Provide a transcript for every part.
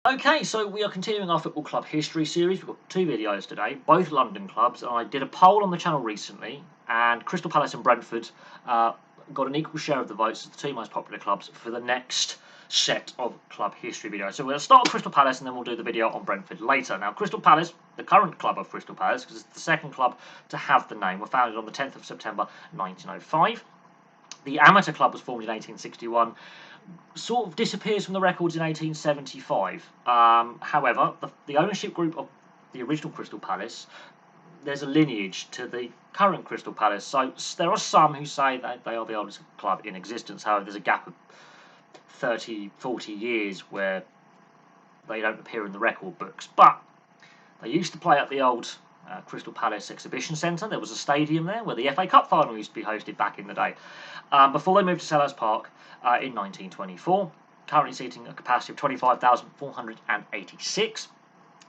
Okay, so we are continuing our football club history series. We've got two videos today, both London clubs, and I did a poll on the channel recently, and Crystal Palace and Brentford got an equal share of the votes as the two most popular clubs for the next set of club history videos. So we'll start with Crystal Palace, and then we'll do the video on Brentford later. Now, Crystal Palace, the current club of Crystal Palace, because it's the second club to have the name, were founded on the 10th of September 1905. The amateur club was formed in 1861. Sort of disappears from the records in 1875. However, the ownership group of the original Crystal Palace, there's a lineage to the current Crystal Palace. So there are some who say that they are the oldest club in existence. However, there's a gap of 30, 40 years where they don't appear in the record books. But they used to play at the old Crystal Palace Exhibition Centre. There was a stadium there where the FA Cup final used to be hosted back in the day. Before they moved to Selhurst Park in 1924, currently seating a capacity of 25,486.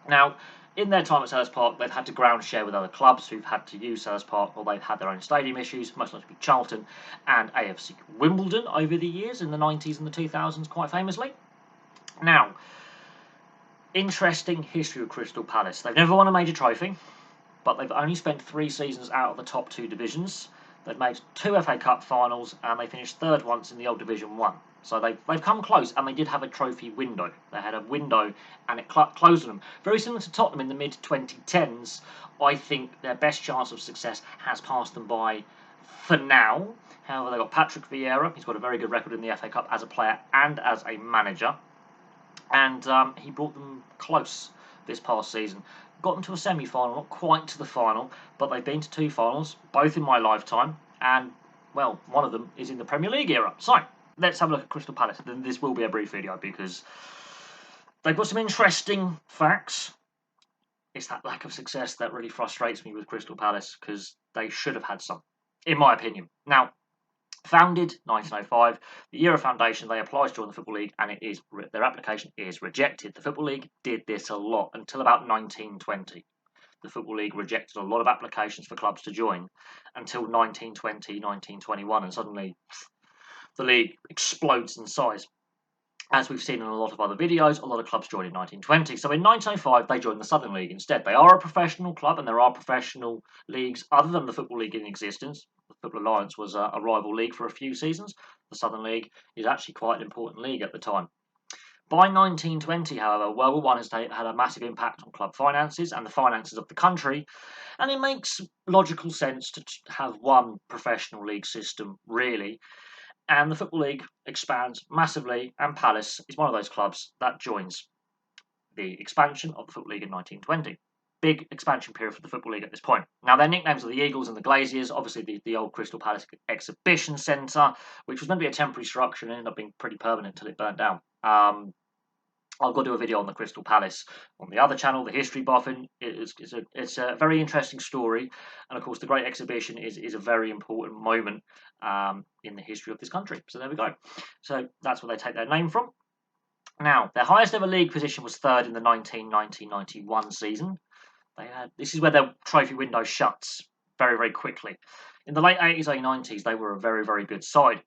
Now, in their time at Selhurst Park, they've had to ground share with other clubs who've had to use Selhurst Park, or they've had their own stadium issues, most likely Charlton and AFC Wimbledon over the years, in the 90s and the 2000s, quite famously. Now, interesting history of Crystal Palace. They've never won a major trophy, but they've only spent 3 seasons out of the top 2 divisions. They've made 2 FA Cup finals, and they finished third once in the old Division 1. So they've come close, and they did have a trophy window. They had a window, and it closed on them. Very similar to Tottenham in the mid-2010s. I think their best chance of success has passed them by for now. However, they've got Patrick Vieira. He's got a very good record in the FA Cup as a player and as a manager. And he brought them close this past season. Got them to a semi-final, not quite to the final, but they've been to 2 finals, both in my lifetime, and, well, one of them is in the Premier League era. So, let's have a look at Crystal Palace. Then this will be a brief video because they've got some interesting facts. It's that lack of success that really frustrates me with Crystal Palace, because they should have had some, in my opinion. Now, founded 1905, the year of foundation, they applied to join the Football League, and their application is rejected. The Football League did this a lot until about 1920. The Football League rejected a lot of applications for clubs to join until 1920, 1921, and suddenly the league explodes in size. As we've seen in a lot of other videos, a lot of clubs joined in 1920. So in 1905, they joined the Southern League instead. They are a professional club, and there are professional leagues other than the Football League in existence. The Football Alliance was a rival league for a few seasons. The Southern League is actually quite an important league at the time. By 1920, however, World War I has had a massive impact on club finances and the finances of the country, and it makes logical sense to have one professional league system, really. And the Football League expands massively, and Palace is one of those clubs that joins the expansion of the Football League in 1920. Big expansion period for the Football League at this point. Now, their nicknames are the Eagles and the Glaziers, obviously the old Crystal Palace Exhibition Centre, which was meant to be a temporary structure and ended up being pretty permanent until it burnt down. I'll go do a video on the Crystal Palace on the other channel, the History Boffin. It's a very interesting story, and of course the Great Exhibition is a very important moment in the history of this country. So there we go. So that's where they take their name from. Now, their highest ever league position was third in the 1990-91 season. This is where their trophy window shuts very, very quickly. In the late 80s, early 90s, they were a very, very good side.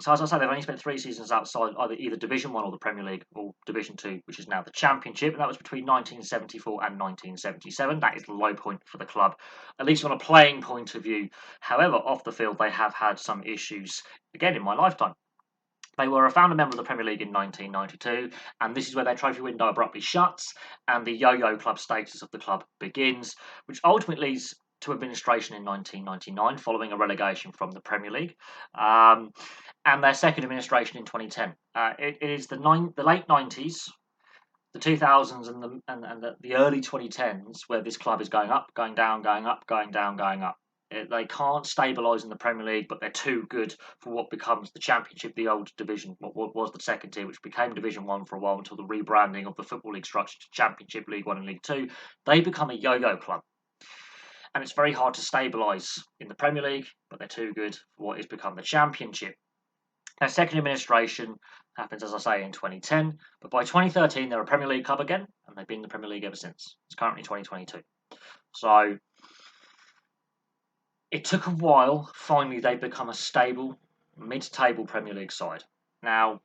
So as I say, they've only spent 3 seasons outside either Division 1 or the Premier League, or Division 2, which is now the Championship, and that was between 1974 and 1977. That is the low point for the club, at least on a playing point of view. However, off the field, they have had some issues, again, in my lifetime. They were a founder member of the Premier League in 1992, and this is where their trophy window abruptly shuts, and the yo-yo club status of the club begins, which ultimately leads to administration in 1999, following a relegation from the Premier League, and their second administration in 2010. It is the late 90s, the 2000s, and the early 2010s where this club is going up, going down, going up, going down, going up. They can't stabilise in the Premier League, but they're too good for what becomes the Championship, the old division, what was the second tier, which became Division 1 for a while until the rebranding of the Football League structure to Championship, League 1 and League 2. They become a yo-yo club. And it's very hard to stabilise in the Premier League, but they're too good for what has become the Championship. Their second administration happens, as I say, in 2010, but by 2013 they're a Premier League club again, and they've been in the Premier League ever since. It's currently 2022. So it took a while. Finally, they've become a stable, mid-table Premier League side. Now,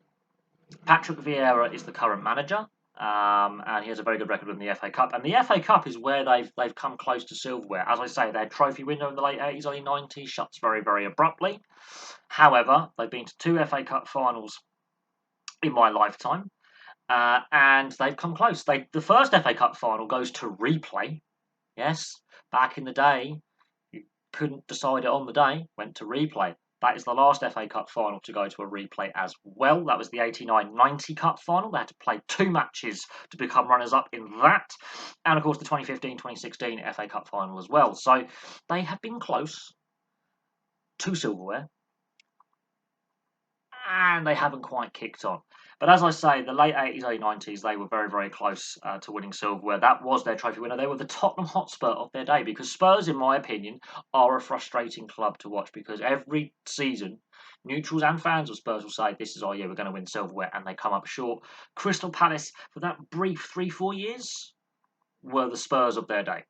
Patrick Vieira is the current manager. and he has a very good record in the FA Cup. And the FA Cup is where they've come close to silverware. As I say, their trophy window in the late 80s, early 90s shuts very, very abruptly. However, they've been to 2 FA Cup finals in my lifetime, and they've come close. The first FA Cup final goes to replay. Yes, back in the day, you couldn't decide it on the day, went to replay. That is the last FA Cup final to go to a replay as well. That was the 89-90 Cup final. They had to play 2 matches to become runners-up in that. And, of course, the 2015-2016 FA Cup final as well. So they have been close to silverware, and they haven't quite kicked on. But as I say, the late 80s, early 90s, they were very, very close to winning silverware. That was their trophy winner. They were the Tottenham Hotspur of their day, because Spurs, in my opinion, are a frustrating club to watch, because every season, neutrals and fans of Spurs will say, this is our year, we're going to win silverware, and they come up short. Crystal Palace, for that brief 3-4 years, were the Spurs of their day.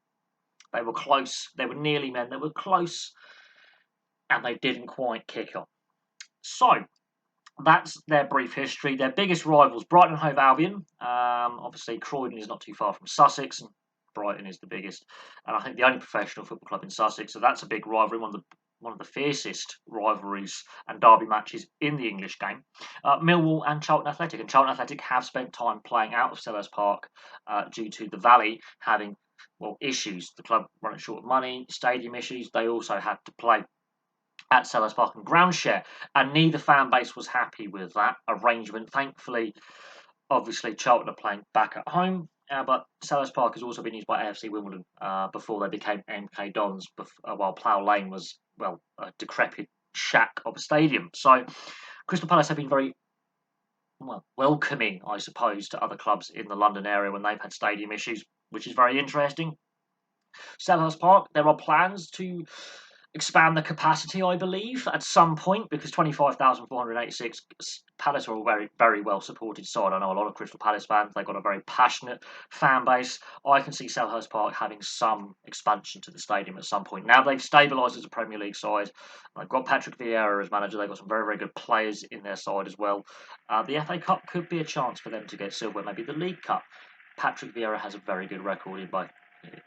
They were close. They were nearly men. They were close, and they didn't quite kick on. So, that's their brief history. Their biggest rivals, Brighton and Hove Albion. Obviously, Croydon is not too far from Sussex, and Brighton is the biggest, and I think the only professional football club in Sussex. So that's a big rivalry, one of the fiercest rivalries and derby matches in the English game. Millwall and Charlton Athletic, and Charlton Athletic have spent time playing out of Selhurst Park due to the Valley having issues. The club running short of money, stadium issues. They also had to play at Selhurst Park and ground share, and neither fan base was happy with that arrangement. Thankfully, obviously, Charlton are playing back at home, but Selhurst Park has also been used by AFC Wimbledon before they became MK Dons, while Plough Lane was, a decrepit shack of a stadium. So, Crystal Palace have been very welcoming, I suppose, to other clubs in the London area when they've had stadium issues, which is very interesting. Selhurst Park, there are plans to expand the capacity, I believe, at some point, because 25,486 Palace are a very, very well supported side. I know a lot of Crystal Palace fans. They've got a very passionate fan base. I can see Selhurst Park having some expansion to the stadium at some point. Now they've stabilised as a Premier League side. They've got Patrick Vieira as manager. They've got some very, very good players in their side as well. The FA Cup could be a chance for them to get silver, maybe the League Cup. Patrick Vieira has a very good record in both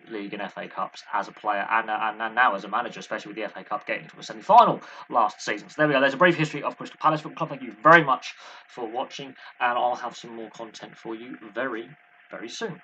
League and FA Cups as a player and now as a manager, especially with the FA Cup getting to a semi-final last season. So there we go. There's a brief history of Crystal Palace Football Club. Thank you very much for watching, and I'll have some more content for you very, very soon.